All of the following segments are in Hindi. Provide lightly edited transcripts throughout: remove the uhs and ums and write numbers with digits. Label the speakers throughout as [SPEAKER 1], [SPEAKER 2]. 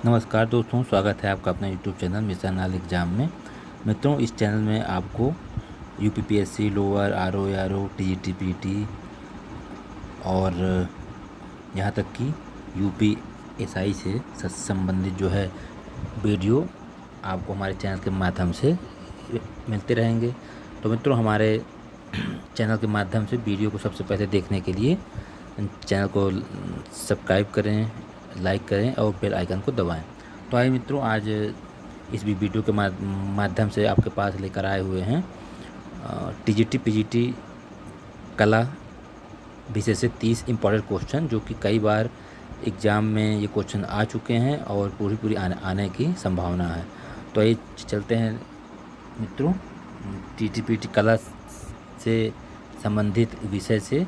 [SPEAKER 1] नमस्कार दोस्तों, स्वागत है आपका अपने YouTube channel mission all exam में। मित्रों, इस चैनल में आपको यूपीपीएससी, लोअर, आरओ, टीजीटी, और यहाँ तक कि यूपीएसआई से संबंधित जो है वीडियो आपको हमारे चैनल के माध्यम से मिलते रहेंगे। तो मित्रों, हमारे चैनल के माध्यम से वीडियो को सबसे पहले देखने के लिए चैनल को सब्सक्राइब करें, लाइक करें और बेल आइकन को दबाएं। तो आइए मित्रों, आज इस भी वीडियो के माध्यम से आपके पास लेकर आए हुए हैं टीजीटी पीजीटी कला विषय से 30 इम्पॉर्टेंट क्वेश्चन, जो कि कई बार एग्ज़ाम में ये क्वेश्चन आ चुके हैं और पूरी आने की संभावना है। तो आइए चलते हैं मित्रों, टीजीटी पीजीटी कला से संबंधित विषय से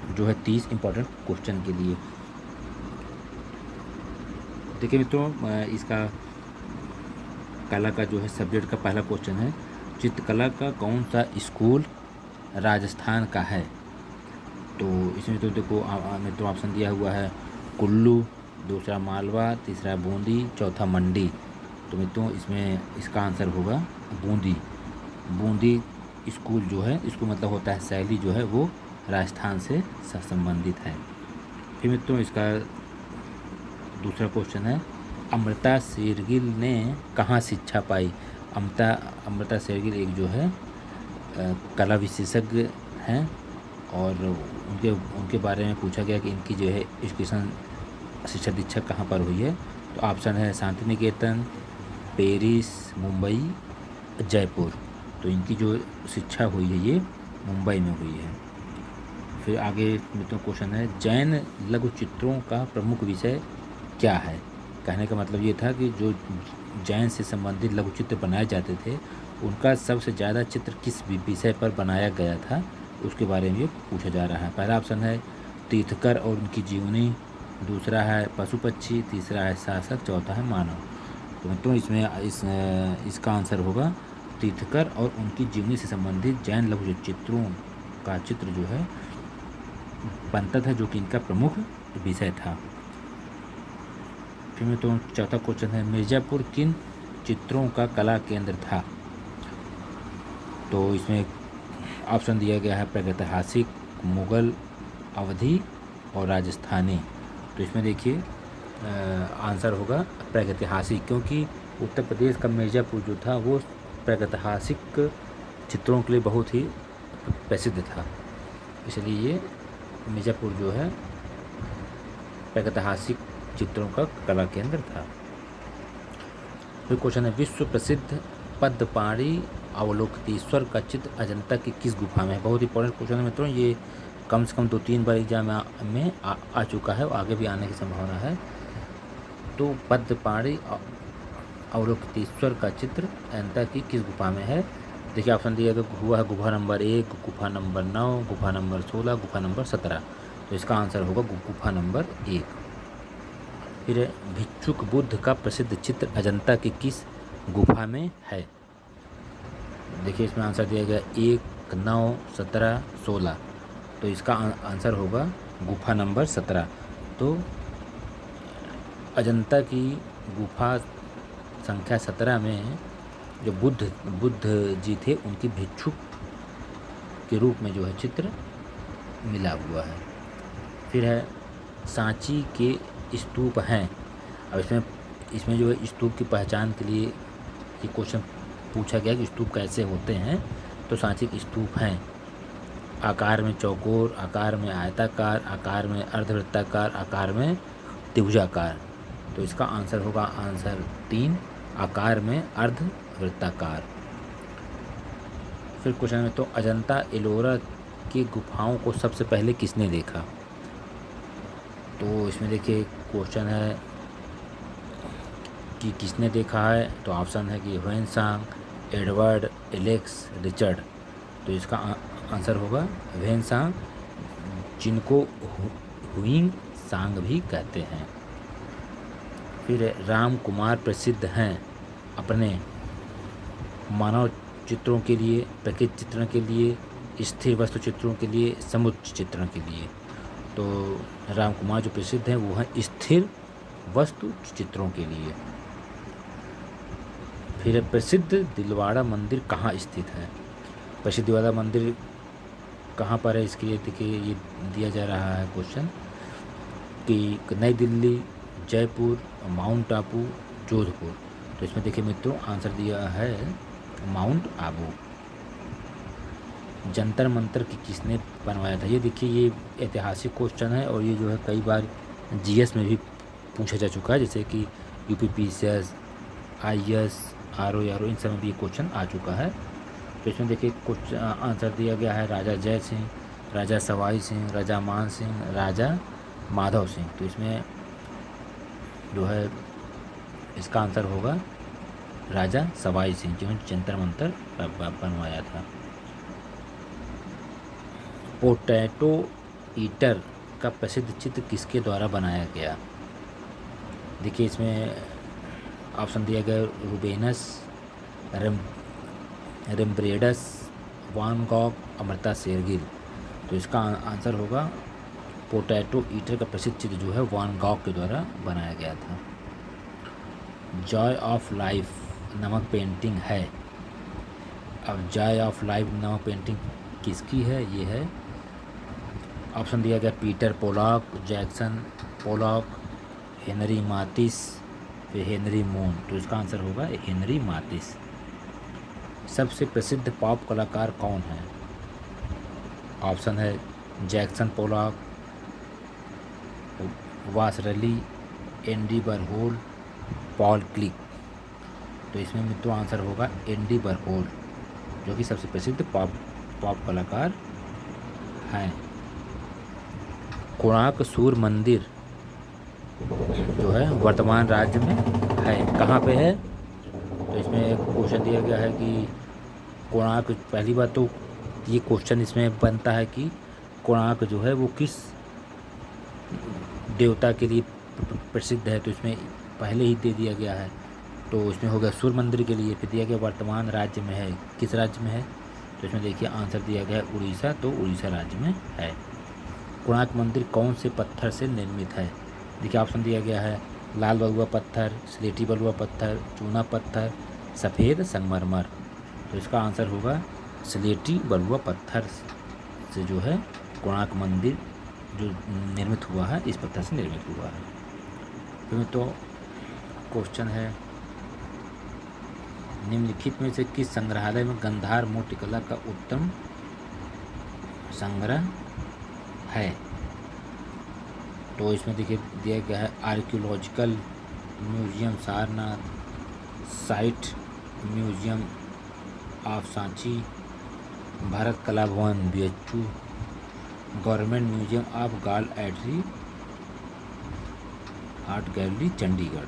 [SPEAKER 1] जो है 30 इम्पॉर्टेंट क्वेश्चन के लिए। देखिए मित्रों, इसका कला का जो है सब्जेक्ट का पहला क्वेश्चन है, चित्रकला का कौन सा स्कूल राजस्थान का है। तो इसमें तो देखो मित्रों ऑप्शन दिया हुआ है कुल्लू, दूसरा मालवा, तीसरा बूंदी, चौथा मंडी। तो मित्रों इसमें इसका आंसर होगा बूंदी। बूंदी स्कूल जो है, इसको मतलब होता है शैली जो है वो राजस्थान से संबंधित है। फिर मित्रों इसका दूसरा क्वेश्चन है, अमृता शेरगिल ने कहाँ शिक्षा पाई। अमृता शेरगिल एक जो है कला विशेषज्ञ हैं और उनके बारे में पूछा गया कि इनकी जो है एजुकेशन शिक्षा दीक्षा कहाँ पर हुई है। तो ऑप्शन है शांति निकेतन, पेरिस, मुंबई, जयपुर। तो इनकी जो शिक्षा हुई है ये मुंबई में हुई है। फिर आगे मित्रों क्वेश्चन है, जैन लघु चित्रों का प्रमुख विषय क्या है। कहने का मतलब ये था कि जो जैन से संबंधित लघु चित्र बनाए जाते थे उनका सबसे ज़्यादा चित्र किस विषय पर बनाया गया था, उसके बारे में पूछा जा रहा है। पहला ऑप्शन है तीर्थकर और उनकी जीवनी, दूसरा है पशु पक्षी, तीसरा है शासक, चौथा है मानव। तो इसमें इसका आंसर होगा तीर्थकर और उनकी जीवनी से संबंधित जैन लघु चित्रों का चित्र जो है बनता था, जो कि इनका प्रमुख विषय था। फिर में तो चौथा क्वेश्चन है, मिर्ज़ापुर किन चित्रों का कला केंद्र था। तो इसमें ऑप्शन दिया गया है प्रागैतिहासिक, मुगल, अवधी और राजस्थानी। तो इसमें देखिए आंसर होगा प्रागैतिहासिक, क्योंकि उत्तर प्रदेश का मिर्ज़ापुर जो था वो प्रागैतिहासिक चित्रों के लिए बहुत ही प्रसिद्ध था, इसलिए ये मिर्ज़ापुर जो है प्रागैतिहासिक चित्रों का कला केंद्र था। फिर क्वेश्चन है, विश्व प्रसिद्ध पद्मपाणि अवलोकितेश्वर का चित्र अजंता की किस गुफा में है। बहुत इंपॉर्टेंट क्वेश्चन है मित्रों, ये कम से कम 2-3 बार एग्जाम में आ चुका है और आगे भी आने की संभावना है। तो पद्मपाणि अवलोकितेश्वर का चित्र अजंता की किस गुफा में है। देखिए ऑप्शन दिया हुआ है गुफा नंबर 1, गुफा नंबर 9, गुफा नंबर 16, गुफा नंबर 17। तो इसका आंसर होगा गुफा नंबर 1। फिर भिक्षुक बुद्ध का प्रसिद्ध चित्र अजंता की किस गुफा में है। देखिए इसमें आंसर दिया गया 1, 9, 17, 16। तो इसका आंसर होगा गुफा नंबर 17। तो अजंता की गुफा संख्या 17 में जो बुद्ध जी थे उनकी भिक्षुक के रूप में जो है चित्र मिला हुआ है। फिर है सांची के स्तूप हैं। अब इसमें जो है स्तूप की पहचान के लिए ये क्वेश्चन पूछा गया कि स्तूप कैसे होते हैं। तो सांची के स्तूप हैं आकार में चौकोर, आकार में आयताकार, आकार में अर्धवृत्ताकार, आकार में त्रिभुजाकार। तो इसका आंसर होगा आंसर 3, आकार में अर्धवृत्ताकार। फिर क्वेश्चन में तो अजंता एलोरा की गुफाओं को सबसे पहले किसने देखा। तो इसमें देखिए क्वेश्चन है कि किसने देखा है। तो ऑप्शन है कि ह्वेनसांग, एडवर्ड, एलेक्स, रिचर्ड। तो इसका आंसर होगा ह्वेनसांग, जिनको हुइंग सांग भी कहते हैं। फिर राम कुमार प्रसिद्ध हैं अपने मानव चित्रों के लिए, प्रकृति चित्रण के लिए, स्थिर वस्तु चित्रों के लिए, समुद्र चित्रण के लिए। तो राम कुमार जो प्रसिद्ध हैं वो हैं स्थिर वस्तु चित्रों के लिए। फिर प्रसिद्ध दिलवाड़ा मंदिर कहाँ स्थित है? प्रसिद्ध दिलवाड़ा मंदिर कहाँ पर है, इसके लिए देखिए ये दिया जा रहा है क्वेश्चन कि नई दिल्ली, जयपुर, माउंट आबू, जोधपुर। तो इसमें देखिए मित्रों आंसर दिया है माउंट आबू। जंतर मंतर की किसने बनवाया था? ये देखिए ये ऐतिहासिक क्वेश्चन है और ये जो है कई बार जीएस में भी पूछा जा चुका है, जैसे कि यूपीपीसीएस, आईएएस, आरओ इन सब में भी ये क्वेश्चन आ चुका है। तो इसमें देखिए कुछ आंसर दिया गया है राजा जय सिंह, राजा सवाई सिंह, राजा मान सिंह, राजा माधव सिंह। तो इसमें जो है इसका आंसर होगा राजा सवाई सिंह, जिन्होंने जंतर मंतर बनवाया था। पोटैटो ईटर का प्रसिद्ध चित्र किसके द्वारा बनाया गया? देखिए इसमें ऑप्शन दिया गया रूबेनस, रेम्ब्रेडस, वान गॉग, अमृता शेरगिल। तो इसका आंसर होगा पोटैटो ईटर का प्रसिद्ध चित्र जो है वान गॉग के द्वारा बनाया गया था। जॉय ऑफ लाइफ नामक पेंटिंग है। अब जॉय ऑफ लाइफ नामक पेंटिंग किसकी है? ये है ऑप्शन दिया गया Peter Pollock, Jackson Pollock, Henry Matisse, फिर हेनरी मून। तो इसका आंसर होगा हेनरी मातिस। सबसे प्रसिद्ध पॉप कलाकार कौन है? ऑप्शन है Jackson Pollock, Vasarely, Andy Warhol, Paul Klee. तो इसमें मित्रों आंसर होगा एंडी वॉरहोल, जो कि सबसे प्रसिद्ध पॉप कलाकार हैं। कोणार्क सूर्य मंदिर जो है वर्तमान राज्य में है, कहाँ पे है? तो इसमें एक क्वेश्चन दिया गया है कि कोणार्क, पहली बात तो ये क्वेश्चन इसमें बनता है कि कोणार्क जो है वो किस देवता के लिए प्रसिद्ध है। तो इसमें पहले ही दे दिया गया है, तो इसमें हो गया सूर्य मंदिर के लिए। फिर दिया गया वर्तमान राज्य में है, किस राज्य में है? तो इसमें देखिए आंसर दिया गया है उड़ीसा, तो उड़ीसा राज्य में है। कोणार्क मंदिर कौन से पत्थर से निर्मित है? देखिए ऑप्शन दिया गया है लाल बलुआ पत्थर, स्लेटी बलुआ पत्थर, चूना पत्थर, सफ़ेद संगमरमर। तो इसका आंसर होगा स्लेटी बलुआ पत्थर से जो है कोणार्क मंदिर जो निर्मित हुआ है, इस पत्थर से निर्मित हुआ है। तो क्वेश्चन है निम्नलिखित में से किस संग्रहालय में गंधार मूर्तिकला का उत्तम संग्रह है? तो इसमें देखिए दिया गया है archaeological museum Sarnath, site museum of Sanchi, Bharat कला भवन बीएचयू, गवर्नमेंट म्यूजियम ऑफ गाल एट्री आर्ट गैलरी चंडीगढ़।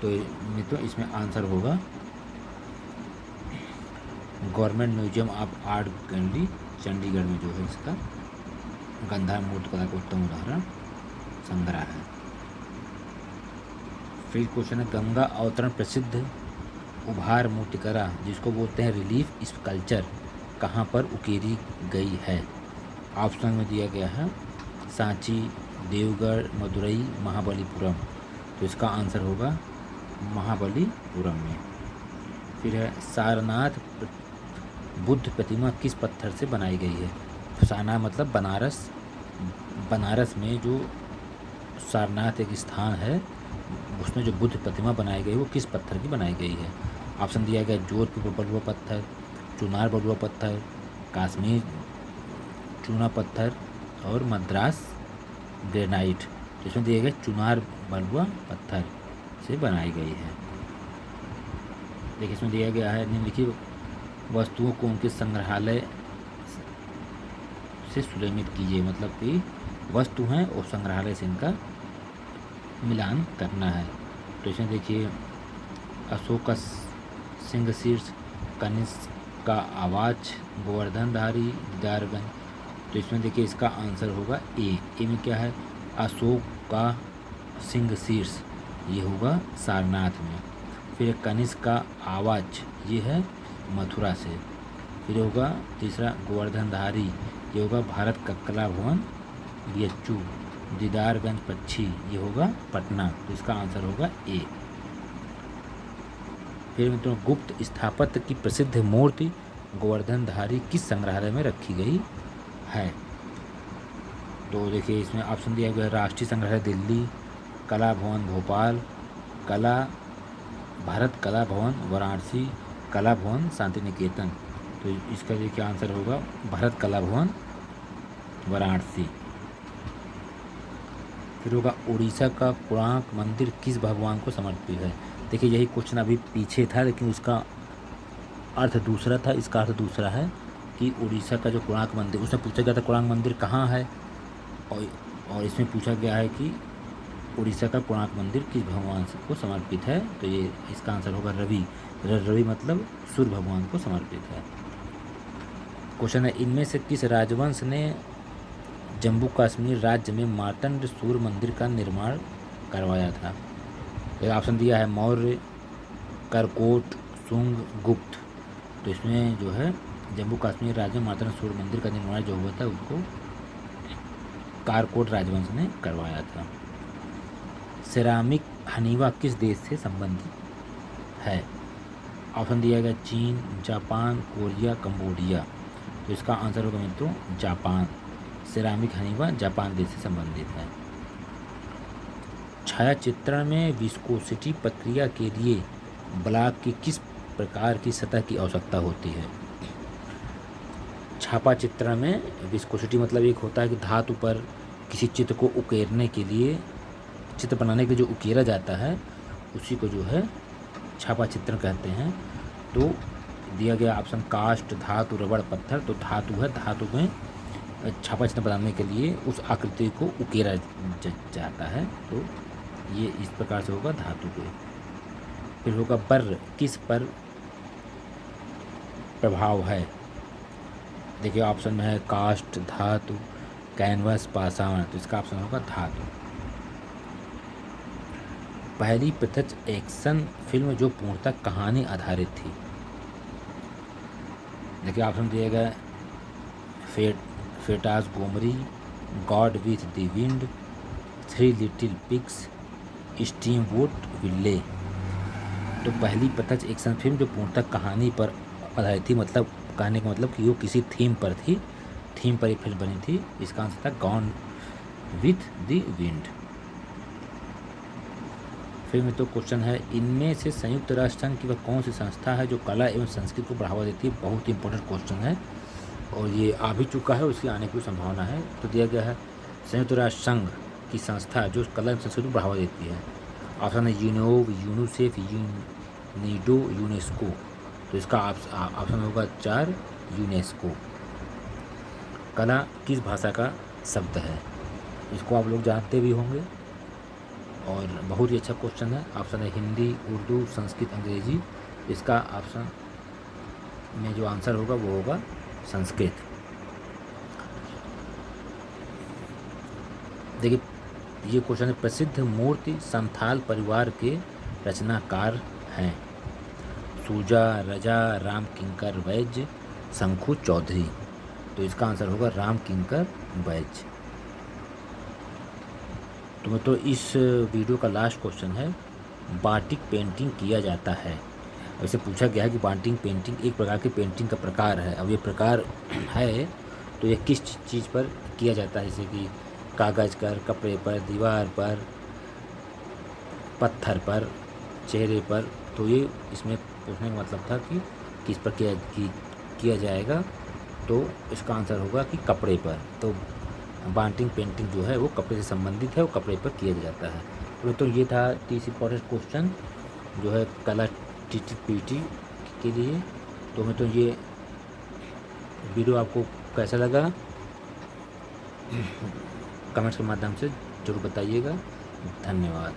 [SPEAKER 1] तो मित्रों इसमें आंसर होगा government museum of art gallery Chandigarh में जो है इसका गंधार मूर्तिकला का उत्तम उदाहरण संग्रह है। फिर क्वेश्चन है गंगा अवतरण प्रसिद्ध उभार मूर्तिकला जिसको बोलते हैं रिलीफ स्कल्पचर कहाँ पर उकेरी गई है? ऑप्शन में दिया गया है सांची, देवगढ़, मदुरई, महाबलीपुरम। तो इसका आंसर होगा महाबलीपुरम में। फिर है सारनाथ बुद्ध प्रतिमा किस पत्थर से बनाई गई है? सारनाथ मतलब बनारस, बनारस में जो सारनाथ एक स्थान है उसमें जो बुद्ध प्रतिमा बनाई गई है वो किस पत्थर की बनाई गई है? ऑप्शन दिया गया जोधपुर बलुआ पत्थर, चुनार बलुआ पत्थर, कश्मीर चूना पत्थर और मद्रास ग्रेनाइट। तो इसमें दिया गया चुनार बलुआ पत्थर से बनाई गई है। देखिए इसमें दिया गया है निम्नलिखित वस्तुओं को उनके संग्रहालय से सुनिश्चित कीजिए, मतलब कि वस्तु हैं और संग्रहालय से इनका मिलान करना है। तो इसमें देखिए अशोक सिंह शीर्ष, कनिष्क का आवाज, गोवर्धनधारी, दीदारगंज। तो इसमें देखिए इसका आंसर होगा ए में क्या है अशोक का सिंह शीर्ष, ये होगा सारनाथ में। फिर कनिष्क का आवाज ये है मथुरा से। फिर होगा 3 गोवर्धनधारी, ये होगा भारत का कला भवन बीएचयू। दीदारगंज पक्षी, ये होगा पटना, तो इसका आंसर होगा ए। फिर मित्रों, गुप्त स्थापत्य की प्रसिद्ध मूर्ति गोवर्धनधारी किस संग्रहालय में रखी गई है? तो देखिए इसमें ऑप्शन दिया गया राष्ट्रीय संग्रहालय दिल्ली, कला भवन भोपाल, भारत कला भवन वाराणसी, कला भवन शांति निकेतन। तो इसका देखिए आंसर होगा भारत कला भवन वाराणसी। फिर होगा उड़ीसा का कोणार्क मंदिर किस भगवान को समर्पित है? देखिए यही क्वेश्चन अभी पीछे था, लेकिन उसका अर्थ दूसरा था, इसका अर्थ दूसरा है कि उड़ीसा का जो कोणार्क मंदिर, उसमें पूछा गया था कोणार्क मंदिर कहाँ है, और इसमें पूछा गया है कि उड़ीसा का कोणार्क मंदिर किस भगवान को समर्पित है। तो ये इसका आंसर होगा रवि। रवि मतलब सूर्य भगवान को समर्पित है। क्वेश्चन है, इनमें से किस राजवंश ने जम्मू कश्मीर राज्य में मार्तंड सूर्य मंदिर का निर्माण करवाया था? तो ऑप्शन दिया है मौर्य, करकोट, शुंग, गुप्त। तो इसमें जो है जम्मू कश्मीर राज्य में मार्तंड सूर्य मंदिर का निर्माण जो हुआ था उसको कारकोट राजवंश ने करवाया था। सेरामिक हनीवा किस देश से संबंधित है? ऑप्शन दिया गया चीन, जापान, कोरिया, कंबोडिया। तो इसका आंसर होगा मित्रों जापान। सेरामिक हनीवा जापान देश से संबंधित है। छायाचित्रण में विस्कोसिटी प्रक्रिया के लिए ब्लॉक की किस प्रकार की सतह की आवश्यकता होती है? छापा चित्रण में विस्कोसिटी मतलब एक होता है कि धातु पर किसी चित्र को उकेरने के लिए, चित्र बनाने के लिए जो उकेरा जाता है उसी को जो है छापा चित्रण कहते हैं। तो दिया गया ऑप्शन काष्ठ, धातु, रबड़, पत्थर। तो धातु है, धातु में छापा चित्र बनाने के लिए उस आकृति को उकेरा जाता है, तो ये इस प्रकार से होगा धातु को। फिर होगा बर किस पर प्रभाव है? देखिए ऑप्शन में है काष्ठ, धातु, कैनवस, पाषाण। तो इसका ऑप्शन होगा धातु। पहली प्रत्यक्ष एक्शन फिल्म जो पूर्णतः कहानी आधारित थी? देखिए ऑप्शन दिए गए फेटास गोमरी, Gone with the Wind, Three Little Pigs, Steamboat Willie. तो पहली प्रत्यक्ष एक्शन फिल्म जो पूर्णतः कहानी पर आधारित थी, मतलब कहने का मतलब कि वो किसी थीम पर थी, थीम पर एक फिल्म बनी थी। इसका आंसर था गॉन विथ द विंड। फिर में तो क्वेश्चन है, इनमें से संयुक्त राष्ट्र संघ की वह कौन सी संस्था है जो कला एवं संस्कृति को बढ़ावा देती है? बहुत ही इंपॉर्टेंट क्वेश्चन है और ये आ भी चुका है, उसकी आने की संभावना है। तो दिया गया है संयुक्त राष्ट्र संघ की संस्था जो कला एवं संस्कृति को बढ़ावा देती है। ऑप्शन है यूनोव, यूनिसेफ, यूनिडो, यूनेस्को। तो इसका ऑप्शन होगा 4 यूनेस्को। कला किस भाषा का शब्द है? इसको आप लोग जानते भी होंगे और बहुत ही अच्छा क्वेश्चन है। ऑप्शन है हिंदी, उर्दू, संस्कृत, अंग्रेजी। इसका ऑप्शन में जो आंसर होगा वो होगा संस्कृत। देखिए ये क्वेश्चन है, प्रसिद्ध मूर्ति संथाल परिवार के रचनाकार हैं? सूजा, रजा, राम किंकर बैज, शंखु चौधरी। तो इसका आंसर होगा राम किंकर बैज। तो इस वीडियो का लास्ट क्वेश्चन है, बाटिक पेंटिंग किया जाता है? वैसे पूछा गया है कि बाटिक पेंटिंग एक प्रकार की पेंटिंग का प्रकार है। अब ये प्रकार है तो ये किस चीज़ पर किया जाता है? जैसे कि कागज़ पर, कपड़े पर, दीवार पर, पत्थर पर, चेहरे पर। तो ये इसमें पूछने का मतलब था कि किस पर किया जाएगा। तो इसका आंसर होगा कि कपड़े पर। तो बाटिक पेंटिंग जो है वो कपड़े से संबंधित है, वो कपड़े पर किया जाता है। तो ये था 30 इंपॉर्टेंट क्वेश्चन जो है कला TTPT के लिए। तो ये वीडियो आपको कैसा लगा कमेंट्स के माध्यम से ज़रूर बताइएगा। धन्यवाद।